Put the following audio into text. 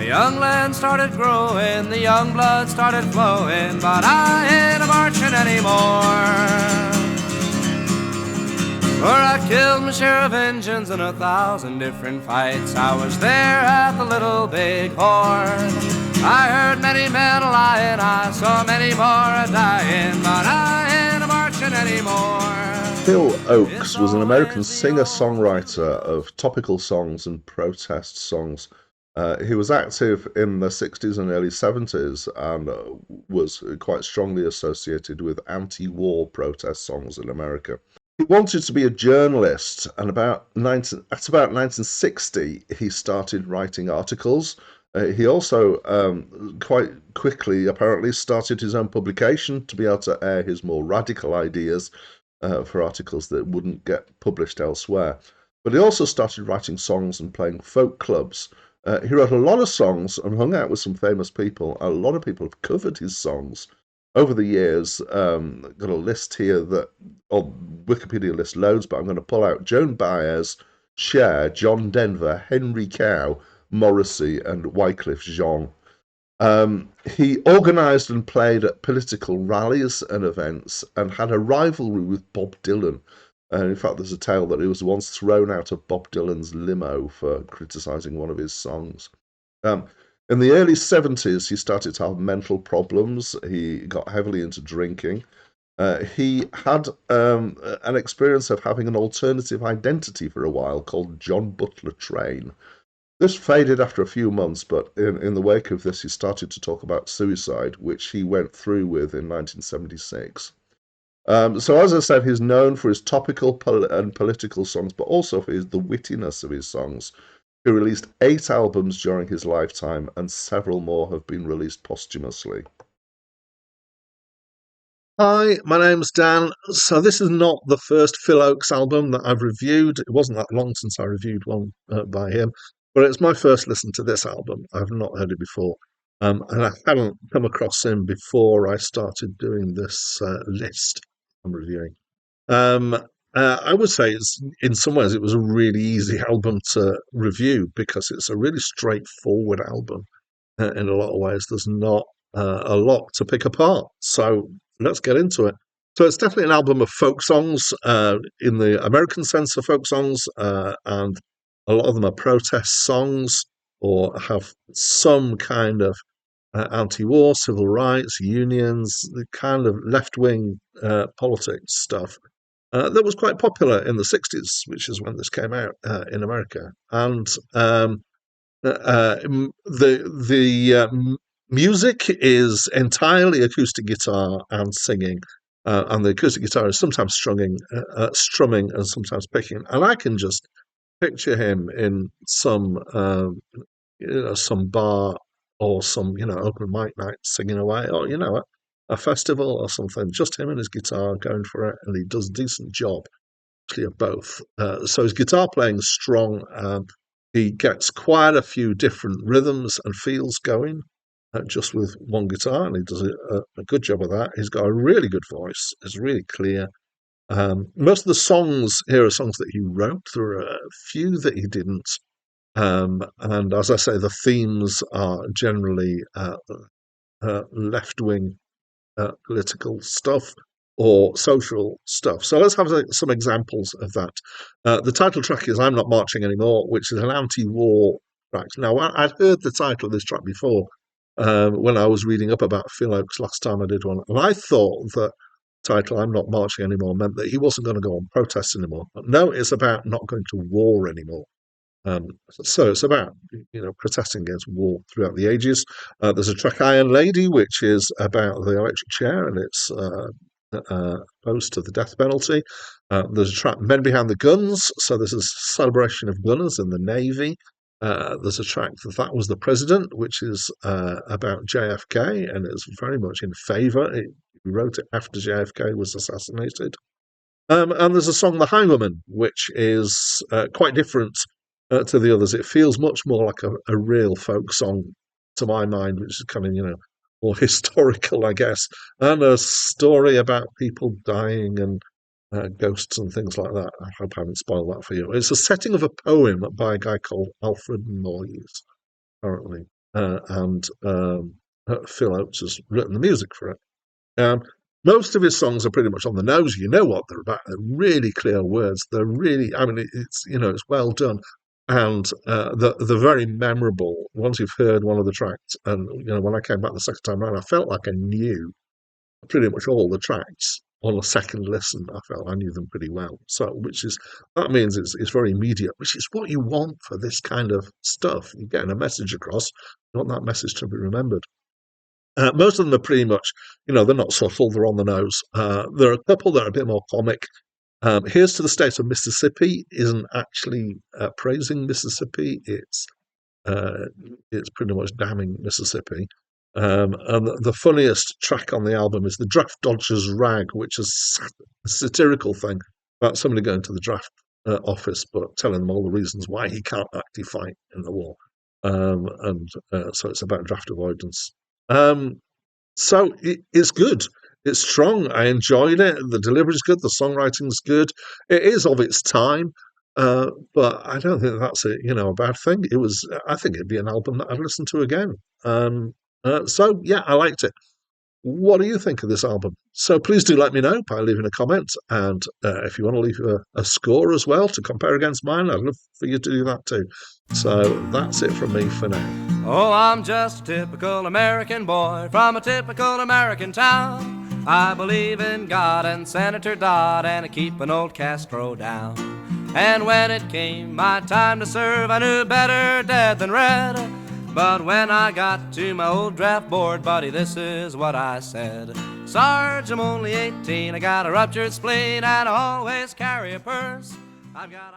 young land started growing, the young blood started flowing, but I ain't a marching anymore. For I killed my share of Injuns in 1,000 different fights. I was there at the Little Big Horn. I heard many men a-lying, I saw many more a-dying, but I ain't a-marching anymore. Phil Ochs was an American singer-songwriter of topical songs and protest songs. He was active in the 60s and early 70s and was quite strongly associated with anti-war protest songs in America. He wanted to be a journalist, and at about 1960 he started writing articles. He also quite quickly apparently started his own publication to be able to air his more radical ideas for articles that wouldn't get published elsewhere. But he also started writing songs and playing folk clubs. He wrote a lot of songs and hung out with some famous people. A lot of people have covered his songs over the years. Got a list here Wikipedia lists loads, but I'm going to pull out Joan Baez, Cher, John Denver, Henry Cow, Morrissey, and Wycliffe Jean. He organised and played at political rallies and events and had a rivalry with Bob Dylan. In fact, there's a tale that he was once thrown out of Bob Dylan's limo for criticising one of his songs. In the early 70s, he started to have mental problems. He got heavily into drinking. He had an experience of having an alternative identity for a while called John Butler Train. This faded after a few months, but in the wake of this, he started to talk about suicide, which he went through with in 1976. So as I said, he's known for his topical and political songs, but also for the wittiness of his songs. He released 8 albums during his lifetime, and several more have been released posthumously. Hi, my name's Dan. So this is not the first Phil Ochs album that I've reviewed. It wasn't that long since I reviewed one by him, but it's my first listen to this album. I've not heard it before. And I hadn't come across him before I started doing this list I'm reviewing. I would say in some ways it was a really easy album to review because it's a really straightforward album. In a lot of ways, there's not a lot to pick apart. So let's get into it. So it's definitely an album of folk songs in the American sense of folk songs, and a lot of them are protest songs or have some kind of anti-war, civil rights, unions, the kind of left-wing politics stuff that was quite popular in the 60s, which is when this came out in America. And the music is entirely acoustic guitar and singing, and the acoustic guitar is sometimes strumming and sometimes picking. And I can just picture him in some bar or some open mic night singing away, or a festival or something. Just him and his guitar going for it, and he does a decent job actually of both. So his guitar playing is strong. He gets quite a few different rhythms and feels going just with one guitar, and he does a good job of that. He's got a really good voice. It's really clear. Most of the songs here are songs that he wrote. There are a few that he didn't. And as I say, the themes are generally left-wing political stuff or social stuff. So let's have some examples of that. The title track is I'm Not Marching Anymore, which is an anti-war track. Now, I'd heard the title of this track before when I was reading up about Phil Ochs last time I did one, and I thought that title I'm Not Marching Anymore meant that he wasn't going to go on protests anymore. But no, it's about not going to war anymore. So it's about protesting against war throughout the ages. There's a track Iron Lady, which is about the electric chair, and it's opposed to the death penalty. There's a track Men Behind the Guns, so this is a celebration of gunners in the Navy. There's a track That Was the President, which is about JFK, and it's very much in favour. He wrote it after JFK was assassinated. And there's a song The Highwayman, which is quite different to the others. It feels much more like a real folk song to my mind, which is kind of, more historical, I guess, and a story about people dying and ghosts and things like that. I hope I haven't spoiled that for you. It's a setting of a poem by a guy called Alfred Noyes, apparently. and Phil Ochs has written the music for it. Most of his songs are pretty much on the nose. You know what they're about. They're really clear words. They're really, I mean, it's it's well done, and they're very memorable. Once you've heard one of the tracks, and when I came back the second time around, I felt like I knew pretty much all the tracks on a second listen. I felt I knew them pretty well. So, that means it's very immediate, which is what you want for this kind of stuff. You're getting a message across. You want that message to be remembered. Most of them are pretty much, they're not subtle, they're on the nose. There are a couple that are a bit more comic. Here's to the State of Mississippi isn't actually praising Mississippi, it's pretty much damning Mississippi. And the funniest track on the album is the Draft Dodger's Rag, which is a satirical thing about somebody going to the draft office but telling them all the reasons why he can't actually fight in the war. And so it's about draft avoidance. So it's good. It's strong. I enjoyed it. The delivery's good. The songwriting's good. It is of its time, but I don't think that's a bad thing. I think it'd be an album that I'd listen to again. So yeah, I liked it. What do you think of this album? So please do let me know by leaving a comment, and if you want to leave a score as well to compare against mine, I'd love for you to do that too. So that's it from me for now. Oh, I'm just a typical American boy from a typical American town. I believe in God and Senator Dodd and I keep an old Castro down. And when it came my time to serve, I knew better dead than red. But when I got to my old draft board, buddy, this is what I said. Sarge, I'm only 18, I got a ruptured spleen, and I always carry a purse. I've got